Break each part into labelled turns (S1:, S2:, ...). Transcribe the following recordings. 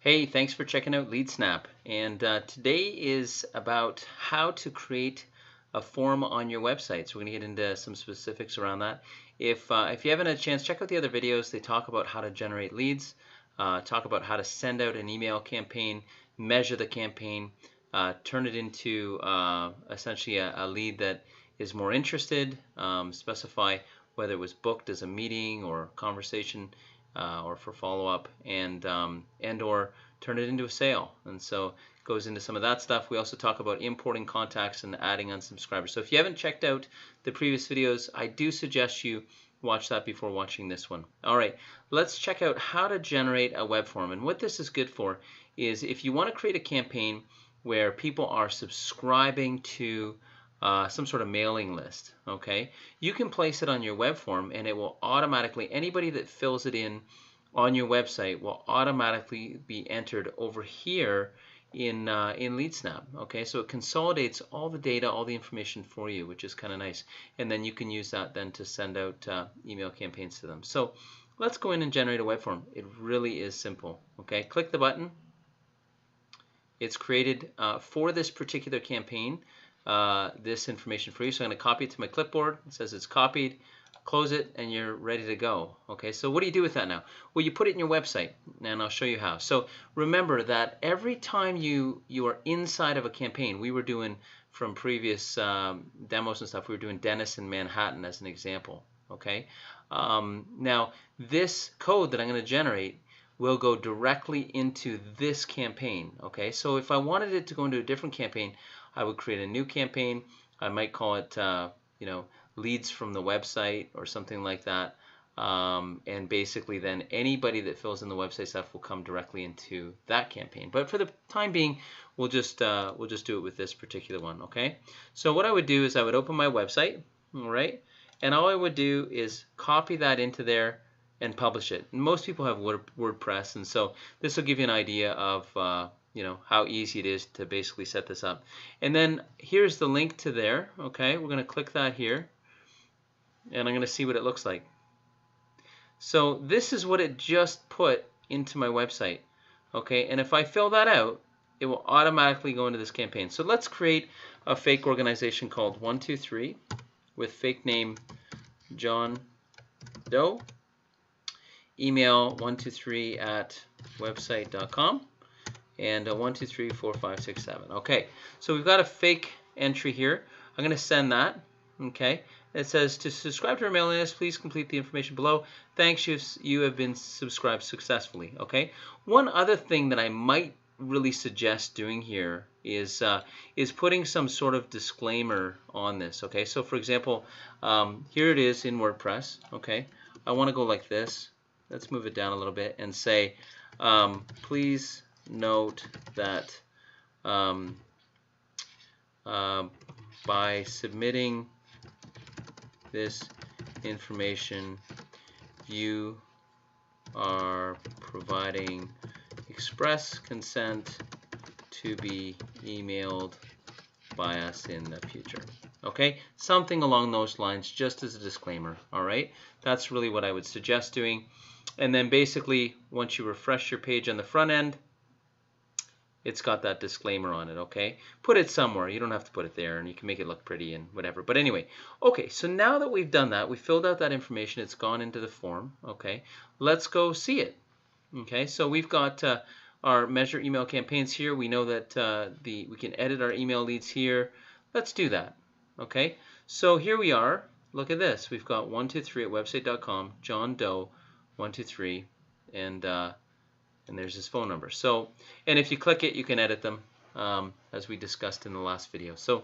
S1: Hey, thanks for checking out LeadSnap. And today is about how to create a form on your website. So we're going to get into some specifics around that. If you haven't had a chance, check out the other videos. They talk about how to generate leads, talk about how to send out an email campaign, measure the campaign, turn it into essentially a lead that is more interested, specify whether it was booked as a meeting or conversation, or for follow-up, and or turn it into a sale. And so it goes into some of that stuff. We also talk about importing contacts and adding on subscribers. So if you haven't checked out the previous videos, I do suggest you watch that before watching this one. All right, let's check out how to generate a web form. And what this is good for is if you want to create a campaign where people are subscribing to some sort of mailing list, okay? You can place it on your web form and it will automatically, anybody that fills it in on your website will automatically be entered over here in LeadSnap, okay? So it consolidates all the data, all the information for you, which is kind of nice. And then you can use that then to send out email campaigns to them. So let's go in and generate a web form. It really is simple, okay? Click the button. It's created for this particular campaign. This information for you. So I'm going to copy it to my clipboard. It says it's copied. Close it and you're ready to go. Okay, so what do you do with that now? Well, you put it in your website and I'll show you how. So remember that every time you are inside of a campaign, we were doing from previous demos and stuff, we were doing Dennis in Manhattan as an example. Okay, now this code that I'm going to generate will go directly into this campaign. Okay, so if I wanted it to go into a different campaign, I would create a new campaign. I might call it, leads from the website or something like that. And basically then anybody that fills in the website stuff will come directly into that campaign. But for the time being, we'll just do it with this particular one, okay? So what I would do is I would open my website, all right? And all I would do is copy that into there and publish it. And most people have WordPress, and so this will give you an idea of how easy it is to basically set this up. And then here's the link to there. Okay, we're going to click that here, and I'm going to see what it looks like. So this is what it just put into my website. Okay, and if I fill that out, it will automatically go into this campaign. So let's create a fake organization called 123 with fake name John Doe. Email 123@website.com and 1234567. Okay, so we've got a fake entry here. I'm going to send that. Okay, it says to subscribe to our mailing list, please complete the information below. Thanks, you have been subscribed successfully. Okay, one other thing that I might really suggest doing here is putting some sort of disclaimer on this. Okay, so for example, here it is in WordPress. Okay, I want to go like this. Let's move it down a little bit and say, please note that by submitting this information, you are providing express consent to be emailed by us in the future. Okay, something along those lines, just as a disclaimer. All right, that's really what I would suggest doing. And then basically, once you refresh your page on the front end, it's got that disclaimer on it, okay? Put it somewhere. You don't have to put it there, and you can make it look pretty and whatever. But anyway, okay, so now that we've done that, we filled out that information, it's gone into the form, okay? Let's go see it, okay? So we've got our measure email campaigns here. We know that we can edit our email leads here. Let's do that, okay? So here we are. Look at this. We've got 123@website.com, John Doe, 123, and there's his phone number. So, and if you click it, you can edit them, as we discussed in the last video. So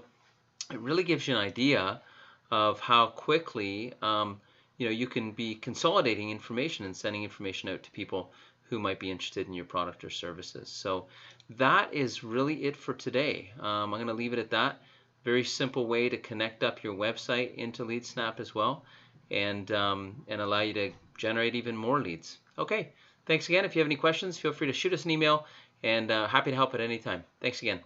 S1: it really gives you an idea of how quickly you can be consolidating information and sending information out to people who might be interested in your product or services. So that is really it for today. I'm going to leave it at that. Very simple way to connect up your website into LeadSnap as well, and allow you to generate even more leads. Okay, thanks again. If you have any questions, feel free to shoot us an email, and happy to help at any time. Thanks again.